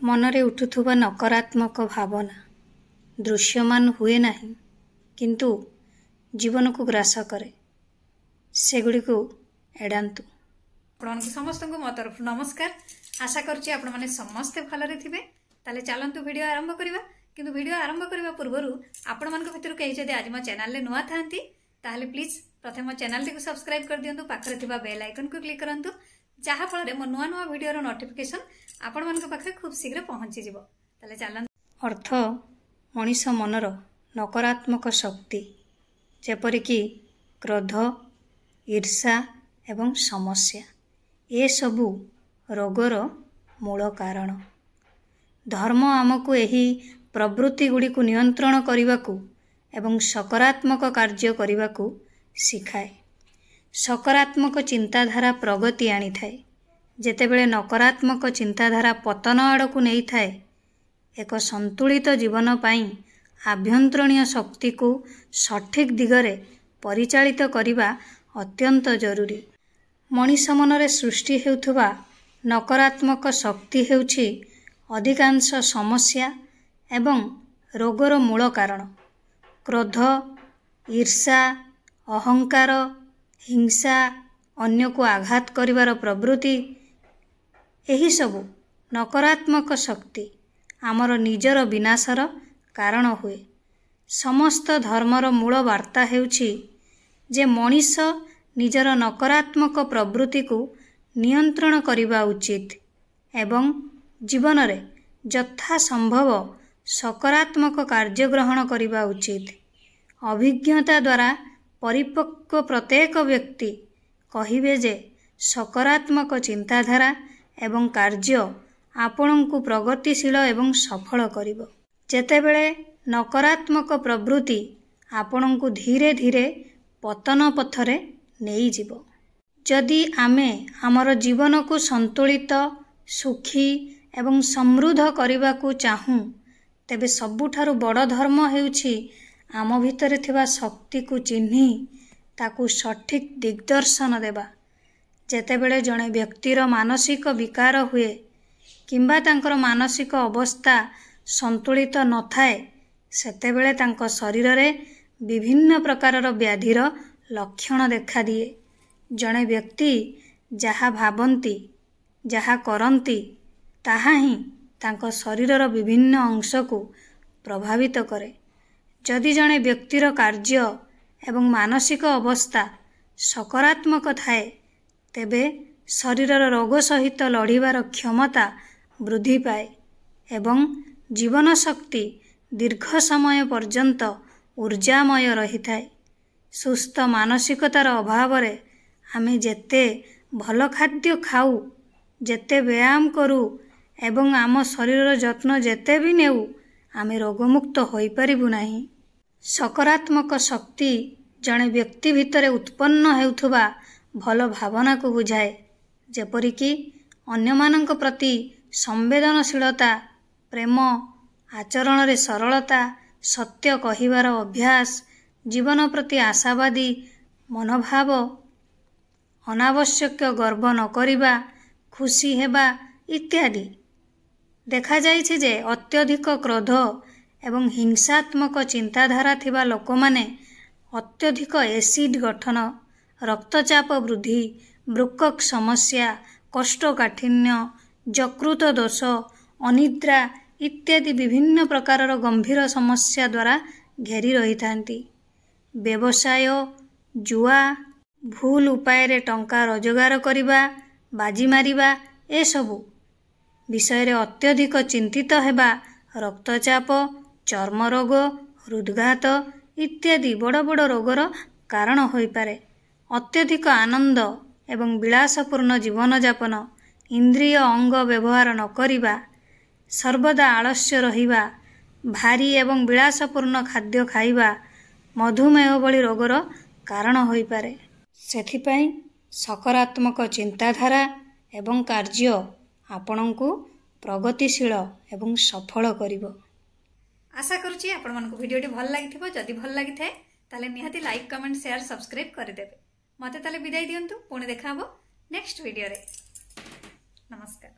मनरे उठुथुबा नकारात्मक भावना दृश्यमान हुए नहीं किंतु जीवन को ग्रास करे सेगुड़ी को एड़ातु। समस्त को मो तरफ नमस्कार। आशा करुच्ची आपण मैंने समस्ते भलरे थिबे। ताले चलतु वीडियो आरंभ करवा। किंतु वीडियो आरंभ करने पूर्व आपण मान भितर कहीं जदि आज मो चैनल नुआ था ताहले प्लीज प्रथम मो चैनल टी सब्सक्राइब कर दियंतु। पाखरे थिबा बेल आइकन को क्लिक करंतु जहा फल मो नुआ नुआ वीडियो नोटिफिकेशन आपण मान पाखे खूब शीघ्र पहुंची जिवो। ताले चलंतु। अर्थ मनीष मनर नकारात्मक शक्ति जेपरिकी क्रोध ईर्षा एवं समस्या ए सबु रोगर मूल कारण। धर्म आमको यही प्रवृत्ति गुड़ी को नियंत्रण करने को एवं सकारात्मक कार्य करने को शिखाए। सकारात्मक चिंताधारा प्रगति आनी थाए जेतेबेले नकारात्मक चिंताधारा पतन आड़ को नहीं थाए। एक संतुलित जीवन पाई आभ्यंतरणीय शक्ति को सठिक दिगरे परिचालित करने अत्यंत जरूरी। मनीष मनरे सृष्टि हेउथुबा नकारात्मक शक्ति हेउछि अधिकांश समस्या एवं रोगर मूल कारण। क्रोध ईर्षा अहंकार हिंसा अन्य को आघात करिवार प्रवृत्ति एही सबु नकारात्मक शक्ति आमर निजर विनाशर कारण हुए। समस्त धर्मर मूल वार्ता हेउछि जे मनीष निजर नकारात्मक प्रवृत्ति को नियंत्रण करिबा उचित एवं जीवन रे यथा संभव सकारात्मक कार्य ग्रहण करिबा उचित। अभिज्ञता द्वारा परिपक्व प्रत्येक व्यक्ति कहिबे जे सकारात्मक चिंताधारा एवं कार्य आपण को प्रगतिशील एवं सफल करिबो। जेतेबेले नकारात्मक प्रवृत्ति आपण को धीरे धीरे पतन पथरे नहीं जीवो। जदि आमे आमर जीवन को संतुलित सुखी एवं समृद्ध करने को चाहूँ तेबे सबुठारु बड़ धर्म हेउछि आम भितरे थिबा शक्ति को चिन्ही ताकू सठिक दिग्दर्शन देबा। जेतेबेले जड़े व्यक्तिर मानसिक विकार हुए किंबा तांकर मानसिक अवस्था संतुलित न थाए सेतेबेले तांको शरीर रे विभिन्न प्रकारर व्याधिर लक्षण देखा दिए। जड़े व्यक्ति जहा भावंती जहा करंती ताहा ही तांको शरीरर विभिन्न अंश को प्रभावित करे। जदि जड़े व्यक्तिर कार्य एवं मानसिक अवस्था सकारात्मक थाए तेबे शरीरर रोग सहित लड़िबार क्षमता वृद्धि पाए एवं जीवन शक्ति दीर्घ समय पर्यंत ऊर्जामय रही थाए। सुस्थ मानसिकतार अभाव रे आमे जेते भल खाद्य खाऊ जेते व्यायाम करू एवं आम शरीर जत्न जेते भी नेऊ आमे रोगमुक्त होई परिबु नाही। सकारात्मक शक्ति जड़े व्यक्ति भितरे उत्पन्न हेउथुबा भल भावना को बुझाए। जेपरिकी अन्यमानंक प्रति संवेदनशीलता प्रेम आचरण रे सरलता सत्य कहिबार अभ्यास जीवन प्रति आशावादी मनोभाव अनावश्यक गर्व न करिबा खुशी हेबा इत्यादि। देखा जाइछि जे अत्यधिक क्रोध एवं हिंसात्मक चिंताधारा थिबा लोकमाने अत्यधिक एसिड गठन रक्तचाप वृद्धि वृक्क समस्या कोष्ठकाठिन्य यकृत दोष अनिद्रा इत्यादि विभिन्न प्रकारर गंभीर समस्या द्वारा घेरी रही थांती। व्यवसाय जुआ भूल उपाय रे टंका रोजगार करिबा बाजी मारिबा ए सबु विषय रे अत्यधिक चिंतित हेबा रक्तचाप चर्म रोग हृदघात इत्यादि बड़ बड़ रोगर कारण होई पारे। अत्यधिक आनंद एवं विलासपूर्ण जीवन यापन इंद्रिय अंग व्यवहार न करिबा सर्वदा आलस्य रहिबा भारी एवं विलासपूर्ण खाद्य खाइबा मधुमेह भली रोगर कारण होई पारे। सेथिपाई सकारात्मक चिंताधारा एवं कार्य आपणको प्रगतिशील एवं सफल करिवो। आशा करुच्ची आपण मानक वीडियोटी भल लागिथिबो। जदि भल लागिथाए ताले निहाती लाइक कमेंट शेयर सब्सक्राइब कर देबे। मते ताले विदाई दियंतु। पुणी देखा हबो नेक्स्ट वीडियो रे। नमस्कार।